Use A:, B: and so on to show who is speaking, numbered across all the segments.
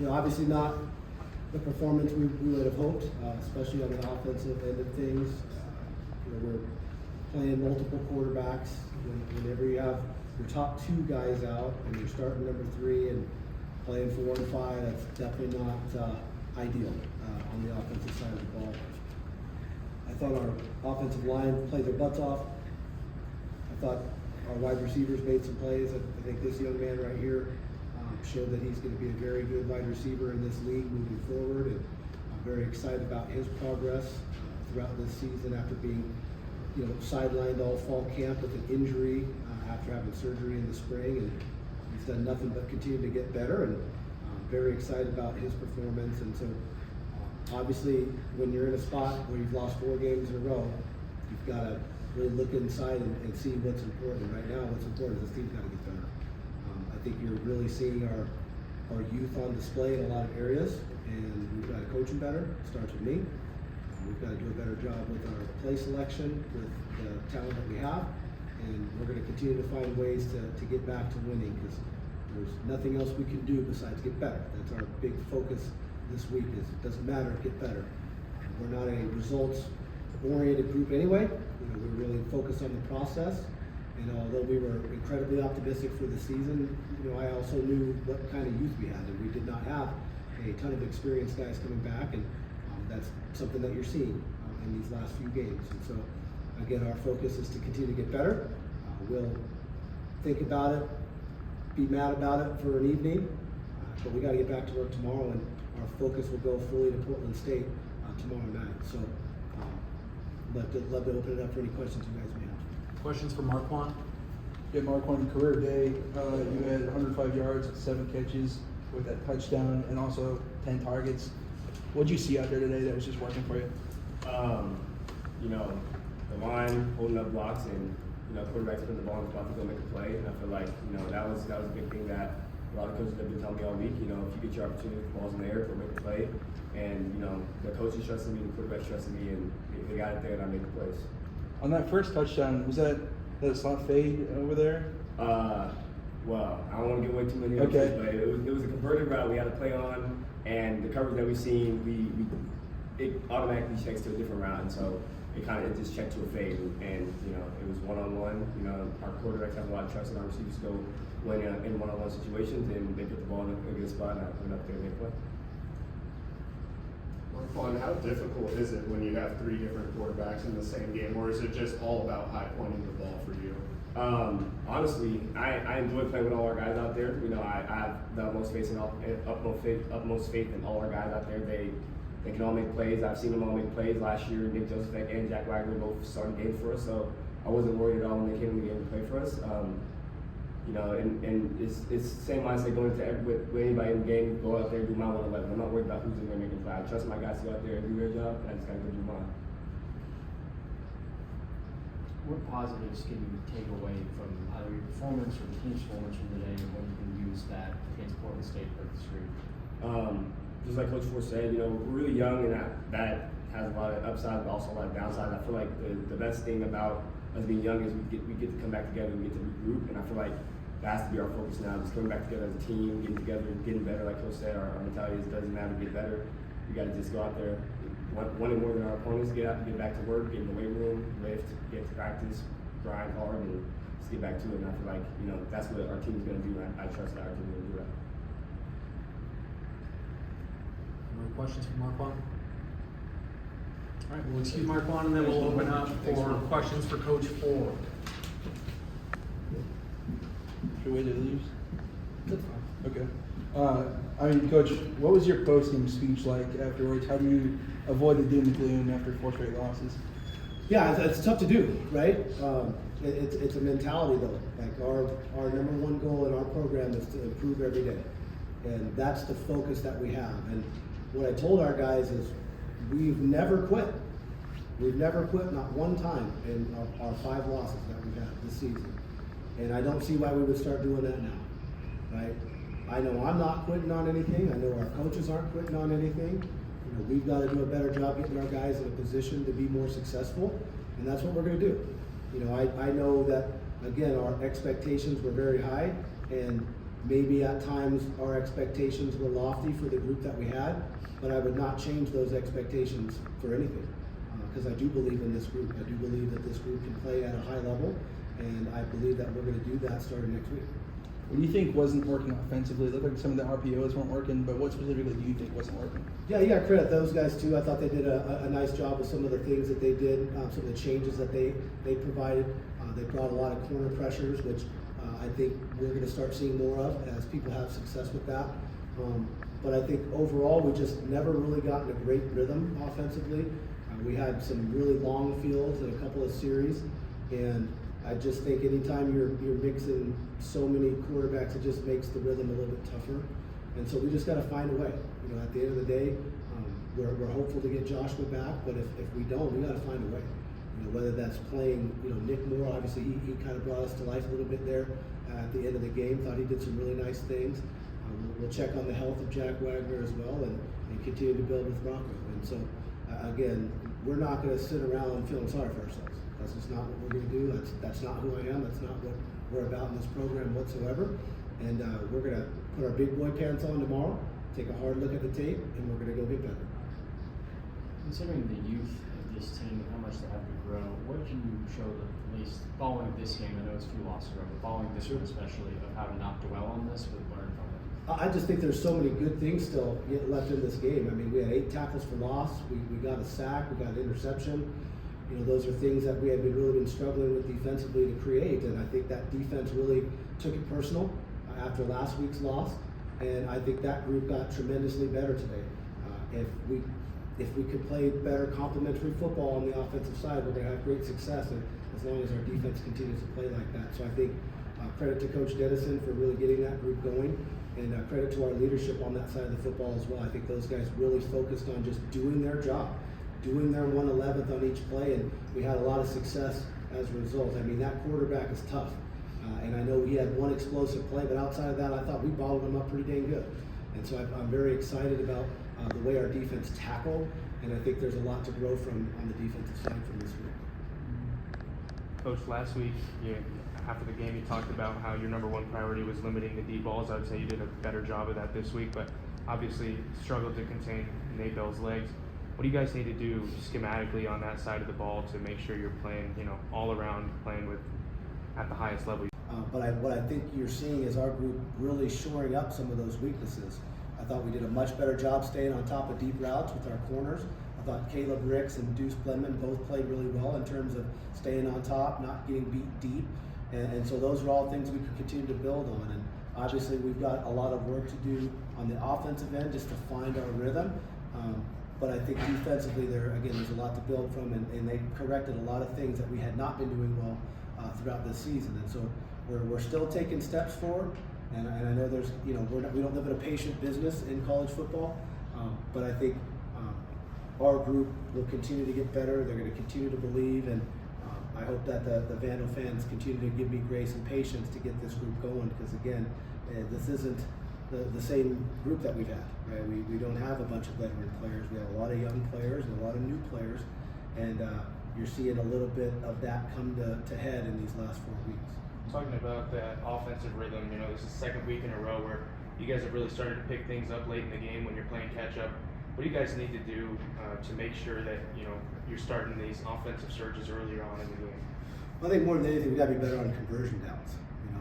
A: obviously not the performance we would have hoped, especially on the offensive end of things. We're playing multiple quarterbacks. Whenever you have your top 2 guys out and you're starting number 3 and playing 4 and 5, that's definitely not ideal on the offensive side of the ball. I thought our offensive line played their butts off. I thought our wide receivers made some plays. I think this young man right here showed that he's going to be a very good wide receiver in this league moving forward, and I'm very excited about his progress throughout this season after being sidelined all fall camp with an injury after having surgery in the spring, and he's done nothing but continue to get better, and I'm very excited about his performance. And so obviously when you're in a spot where you've lost 4 games in a row, you've got to really look inside and see what's important. Right now what's important is this team's got to get better. I think you're really seeing our youth on display in a lot of areas, and we've got to coach them better. It starts with me. We've got to do a better job with our play selection, with the talent that we have, and we're going to continue to find ways to get back to winning, because there's nothing else we can do besides get better. That's our big focus this week. Is it doesn't matter, get better. We're not a results-oriented group anyway. We're really focused on the process. And although we were incredibly optimistic for the season, I also knew what kind of youth we had, and we did not have a ton of experienced guys coming back, and that's something that you're seeing in these last few games. And so, again, our focus is to continue to get better. We'll think about it, be mad about it for an evening, but we got to get back to work tomorrow, and our focus will go fully to Portland State tomorrow night. So, love to open it up for any questions you guys may have.
B: Questions for Marquawn?
C: Yeah, Marquawn, career day, you had 105 yards, 7 catches with that touchdown, and also 10 targets. What did you see out there today that was just working for you?
D: The line holding up blocks, and quarterbacks putting the ball in the spot to go make a play. And I feel like that was a big thing that a lot of coaches have been telling me all week. If you get your opportunity, the ball's in the air, go make a play. And the coaches trusted me, the quarterbacks trusted me, and they got it there, and I made the plays.
C: On that first touchdown, was that a slot fade over there?
D: Well, I don't want to give away too many options, but it was a converted route we had to play on, and the coverage that we seen, it automatically checks to a different route, and so it just checked to a fade, and it was one-on-one. Our quarterbacks have a lot of trust in our receivers to go win in one-on-one situations, and they put the ball in a good spot, and I went up there and made a play.
E: Marquawn, how difficult is it when you have 3 different quarterbacks in the same game, or is it just all about high pointing the ball for you?
D: Honestly, I enjoy playing with all our guys out there. I have the utmost faith in all our guys out there. They can all make plays. I've seen them all make plays last year. Nick Joseph and Jack Wagner both started games for us, so I wasn't worried at all when they came in the game to play for us. And it's the same mindset going into with anybody in the game. Go out there and do my 111. I'm not worried about who's in there making play. I trust my guys to go out there and do their job, and I just got to go do mine.
F: What positives can you take away from either your performance or the team's performance from today, and when you can use that against Portland State for the street?
D: Just like Coach Ford said, we're really young, and that has a lot of upside, but also a lot of downside. I feel like the best thing about us being young is we get to come back together, we get to regroup, and I feel like that has to be our focus now, just coming back together as a team, getting together, getting better. Like Coach said, our mentality is it doesn't matter, get better. We got to just go out there, wanting more than our opponents, get out, get back to work, get in the weight room, lift, get to practice, grind hard, and just get back to it. And I feel like that's what our team is going to do. I trust that our team is going to do that.
B: More questions for Marquawn? All right, we'll excuse Marquawn, and then we'll open up for questions for Coach Ford.
C: Should we wait till he leaves? Okay. Coach, what was your post-game speech like afterwards? How do you avoid the doom and gloom after 4 straight losses?
A: Yeah, it's tough to do, right? It's a mentality though. Like our number one goal in our program is to improve every day, and that's the focus that we have. And what I told our guys is, we've never quit. We've never quit, not one time in our 5 losses that we've had this season. And I don't see why we would start doing that now, right? I know I'm not quitting on anything. I know our coaches aren't quitting on anything. We've got to do a better job getting our guys in a position to be more successful, and that's what we're going to do. I know that, again, our expectations were very high, and maybe at times our expectations were lofty for the group that we had, but I would not change those expectations for anything. Because I do believe in this group. I do believe that this group can play at a high level, and I believe that we're going to do that starting next week.
C: What do you think wasn't working offensively? It looked like some of the RPOs weren't working, but what specifically do you think wasn't working?
A: Yeah, you got to credit those guys too. I thought they did a nice job with some of the things that they did, some of the changes that they provided. They brought a lot of corner pressures, which I think we're going to start seeing more of as people have success with that. But I think overall, we just never really got in a great rhythm offensively. We had some really long fields in a couple of series, and I just think anytime you're mixing so many quarterbacks, it just makes the rhythm a little bit tougher. And so we just got to find a way. You know, at the end of the day, we're hopeful to get Joshua back, but if we don't, we got to find a way. You know, whether that's playing, you know, Nick Moore, obviously he kind of brought us to life a little bit there at the end of the game. Thought he did some really nice things. We'll check on the health of Jack Wagner as well, and continue to build with Rocco. And so again, we're not going to sit around feeling sorry for ourselves. That's just not what we're going to do. That's not who I am. That's not what we're about in this program whatsoever. And we're going to put our big boy pants on tomorrow, take a hard look at the tape, and we're going to go get better.
F: Considering the youth of this team and how much they have to grow, what did you show them, at least following this game? I know it's a few losses ago, but following this one especially, of how to not dwell on this, but learn from it?
A: I just think there's so many good things still left in this game. I mean, we had 8 tackles for loss. We got a sack. We got an interception. You know, those are things that we had really been struggling with defensively to create. And I think that defense really took it personal after last week's loss. And I think that group got tremendously better today. If we could play better complementary football on the offensive side, we're going to have great success, and as long as our defense continues to play like that. So I think credit to Coach Dennison for really getting that group going. And credit to our leadership on that side of the football as well. I think those guys really focused on just doing their job, doing their 1/11th on each play, and we had a lot of success as a result. I mean, that quarterback is tough. And I know he had one explosive play, but outside of that, I thought we bottled him up pretty dang good. And so I'm very excited about the way our defense tackled, and I think there's a lot to grow from on the defensive side from this week.
G: Coach, last week, after the game, you talked about how your number one priority was limiting the deep balls. I would say you did a better job of that this week, but obviously struggled to contain Nate Bell's legs. What do you guys need to do schematically on that side of the ball to make sure you're playing, all around, playing at the highest level?
A: But what I think you're seeing is our group really shoring up some of those weaknesses. I thought we did a much better job staying on top of deep routes with our corners. I thought Caleb Ricks and Deuce Blenman both played really well in terms of staying on top, not getting beat deep. And so those are all things we could continue to build on. And obviously we've got a lot of work to do on the offensive end just to find our rhythm. But I think defensively there's a lot to build from, and they corrected a lot of things that we had not been doing well throughout this season. And so we're still taking steps forward. And I know there's, we don't live in a patient business in college football, but I think our group will continue to get better. They're going to continue to believe, and I hope that the Vandal fans continue to give me grace and patience to get this group going, because again, this isn't the same group that we've had, right? We don't have a bunch of veteran players. We have a lot of young players and a lot of new players, and you're seeing a little bit of that come to head in these last 4 weeks.
G: Talking about that offensive rhythm, this is the second week in a row where you guys have really started to pick things up late in the game when you're playing catch up. What do you guys need to do to make sure that you're starting these offensive surges earlier on in the game?
A: I think more than anything, we got to be better on conversion downs.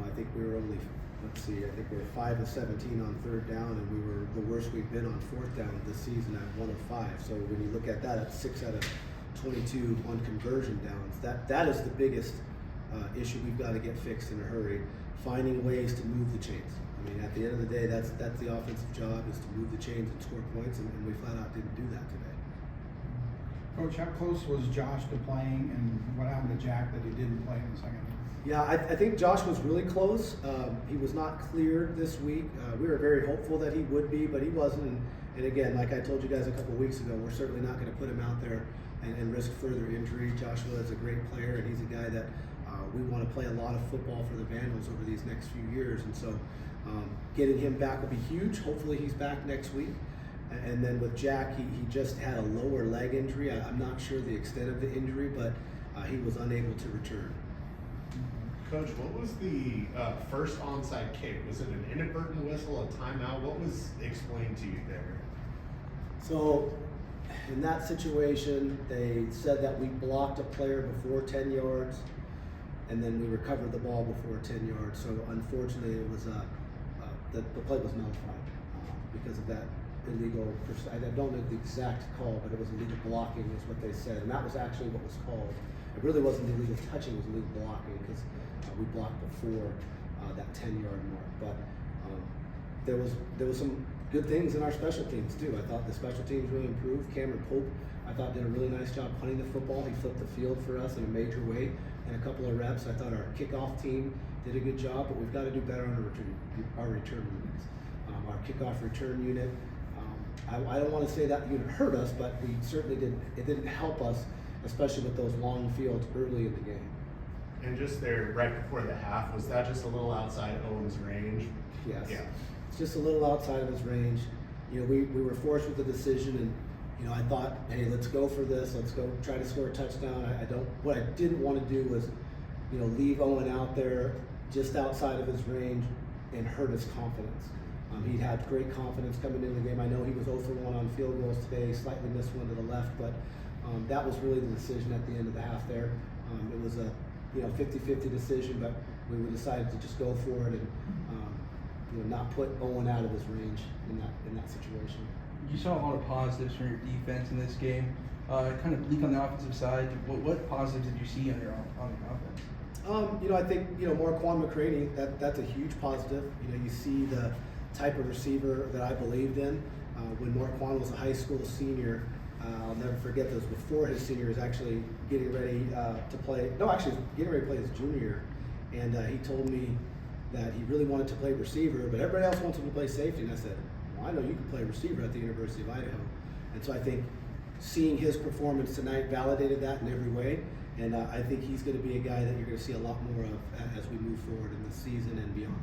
A: I think we were only, I think we were 5 of 17 on 3rd down, and we were the worst we've been on 4th down this season at 1 of 5. So when you look at that, at 6 out of 22 on conversion downs, that is the biggest issue we've got to get fixed in a hurry. Finding ways to move the chains. At the end of the day, that's the offensive job, is to move the chains and score points, and we flat out didn't do that today.
H: Coach, how close was Josh to playing, and what happened to Jack that he didn't play in the second half?
A: Yeah, I think Josh was really close. He was not cleared this week. We were very hopeful that he would be, but he wasn't. And again, like I told you guys a couple weeks ago, we're certainly not going to put him out there and risk further injury. Joshua is a great player, and he's a guy that we want to play a lot of football for the Vandals over these next few years. And so getting him back will be huge. Hopefully he's back next week. And then with Jack, he just had a lower leg injury. I'm not sure the extent of the injury, but he was unable to return.
E: Coach, what was the first onside kick? Was it an inadvertent whistle, a timeout? What was explained to you there?
A: So, in that situation, they said that we blocked a player before 10 yards, and then we recovered the ball before 10 yards. So, unfortunately, it was the play was nullified because of that illegal. I don't know the exact call, but it was illegal blocking, is what they said, and that was actually what was called. It really wasn't illegal touching; it was illegal blocking because we blocked before that 10-yard mark. But there was some good things in our special teams too. I thought the special teams really improved. Cameron Pope, I thought, did a really nice job punting the football. He flipped the field for us in a major way in a couple of reps. I thought our kickoff team did a good job, but we've got to do better on our return units. Our kickoff return unit. I don't want to say that unit hurt us, but we certainly didn't. It didn't help us, especially with those long fields early in the game.
E: And just there, right before the half, was that just a little outside Owen's range?
A: Yes.
E: Yeah.
A: It's just a little outside of his range. You know, we were forced with the decision, and you know, I thought, hey, let's go for this. Let's go try to score a touchdown. What I didn't want to do was, you know, leave Owen out there just outside of his range and hurt his confidence. He'd had great confidence coming into the game. I know he was 0 for 1 on field goals today, slightly missed one to the left, but that was really the decision at the end of the half there. It was a 50-50 decision, but we decided to just go for it and not put Owen out of his range in that situation.
C: You saw a lot of positives from your defense in this game. Kind of bleak on the offensive side. What positives did you see on the offense?
A: I think Marquawn McCraney, that's a huge positive. You see the type of receiver that I believed in. When Marquawn was a high school senior, I'll never forget this. Before his senior, he was actually getting ready to play. No, actually, getting ready to play his junior year, and he told me that he really wanted to play receiver, but everybody else wants him to play safety. And I said, well, I know you can play receiver at the University of Idaho. And so I think seeing his performance tonight validated that in every way. And I think he's going to be a guy that you're going to see a lot more of as we move forward in the season and beyond.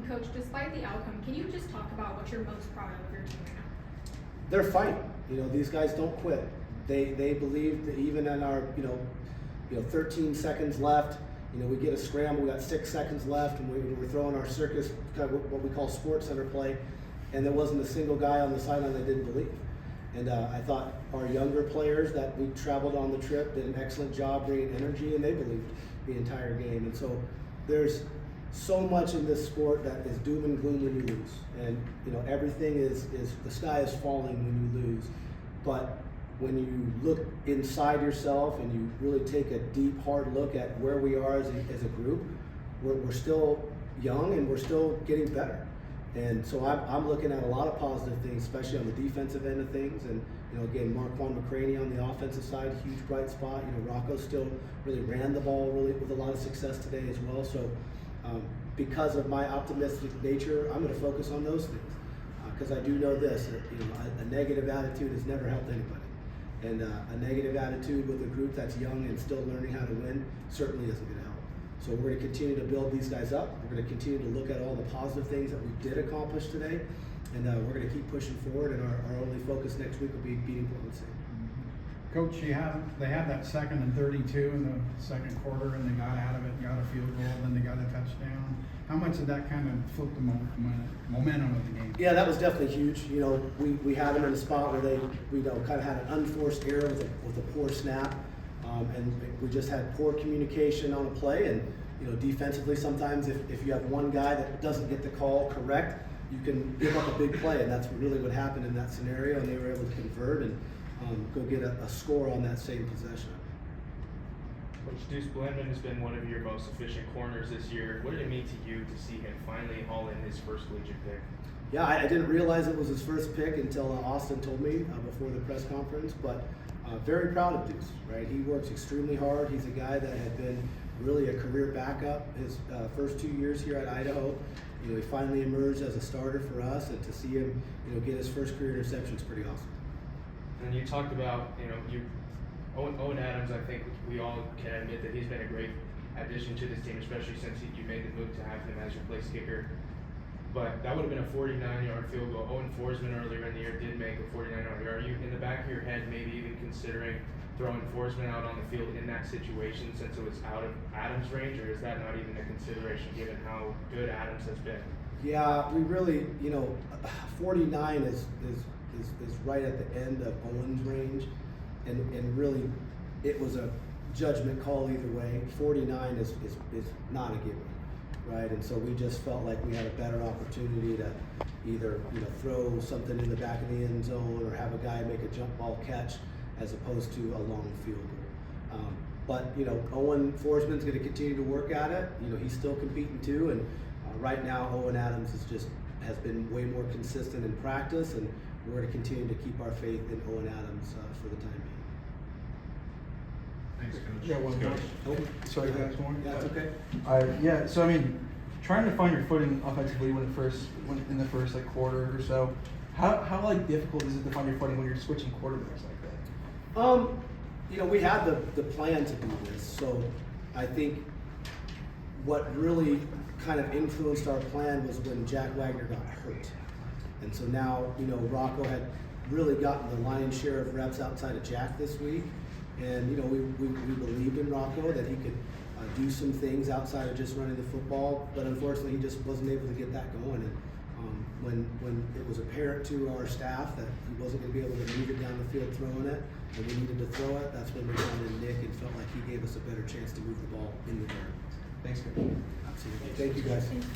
I: Coach, despite the outcome, can you just talk about what you're most proud of your team right now?
A: They're fighting. These guys don't quit. They believe that even in our 13 seconds left, we get a scramble. We got 6 seconds left, and we're throwing our circus, kind of what we call sports center play, and there wasn't a single guy on the sideline that didn't believe. And I thought our younger players that we traveled on the trip did an excellent job bringing energy, and they believed the entire game. And so there's so much in this sport that is doom and gloom when you lose, and everything is the sky is falling when you lose. But when you look inside yourself and you really take a deep, hard look at where we are as a group, we're still young and we're still getting better. And so I'm looking at a lot of positive things, especially on the defensive end of things. And again, Marquawn McCraney on the offensive side, huge bright spot. Rocco still really ran the ball really with a lot of success today as well. So because of my optimistic nature, I'm going to focus on those things because I do know this: that, a negative attitude has never helped anybody. And a negative attitude with a group that's young and still learning how to win certainly isn't going to help. So we're going to continue to build these guys up. We're going to continue to look at all the positive things that we did accomplish today, and we're going to keep pushing forward. And our only focus next week will be beating Portland State.
H: Coach, they had that 2nd and 32 in the second quarter, and they got out of it, got a field goal, then they got a touchdown. How much did that kind of flip the momentum of the game?
A: Yeah, that was definitely huge. We had them in a spot where they kind of had an unforced error with a poor snap, and we just had poor communication on a play. And defensively, sometimes if you have one guy that doesn't get the call correct, you can give up a big play, and that's really what happened in that scenario. And they were able to convert and go get a score on that same possession.
G: Coach Blenman has been one of your most efficient corners this year. What did it mean to you to see him finally haul in his first collegiate pick?
A: Yeah, I didn't realize it was his first pick until Austin told me before the press conference, but very proud of Deuce, right? He works extremely hard. He's a guy that had been really a career backup his first 2 years here at Idaho. He finally emerged as a starter for us, and to see him get his first career interception is pretty awesome.
G: And you talked about, Owen Adams. I think we all can admit that he's been a great addition to this team, especially since you made the move to have him as your place kicker. but that would have been a 49-yard field goal. Owen Forsman earlier in the year did make a 49-yard. Are you in the back of your head maybe even considering throwing Forsman out on the field in that situation since it was out of Adams' range, or is that not even a consideration given how good Adams has been?
A: Yeah, we really, 49 is right at the end of Owen's range, and really, it was a judgment call either way. 49 is not a given, right? And so we just felt like we had a better opportunity to either, throw something in the back of the end zone or have a guy make a jump ball catch as opposed to a long field goal. But Owen Forsman's going to continue to work at it. He's still competing too, and right now Owen Adams has been way more consistent in practice, and we're going to continue to keep our faith in Owen Adams for the time being.
H: Thanks, Coach.
C: Yeah, one more.
A: Oh,
C: Sorry, guys, one more.
A: Yeah, that's okay.
C: Yeah. So I mean, trying to find your footing offensively when in the first quarter or so, how difficult is it to find your footing when you're switching quarterbacks like that?
A: We had the plan to do this, so I think what really kind of influenced our plan was when Jack Wagner got hurt. And so now, Rocco had really gotten the lion's share of reps outside of Jack this week. And, we believed in Rocco that he could do some things outside of just running the football, but unfortunately he just wasn't able to get that going. And when it was apparent to our staff that he wasn't going to be able to move it down the field throwing it, and we needed to throw it, that's when we brought in Nick and felt like he gave us a better chance to move the ball in the dirt.
C: Thanks, Coach.
A: Absolutely. Thank you, guys.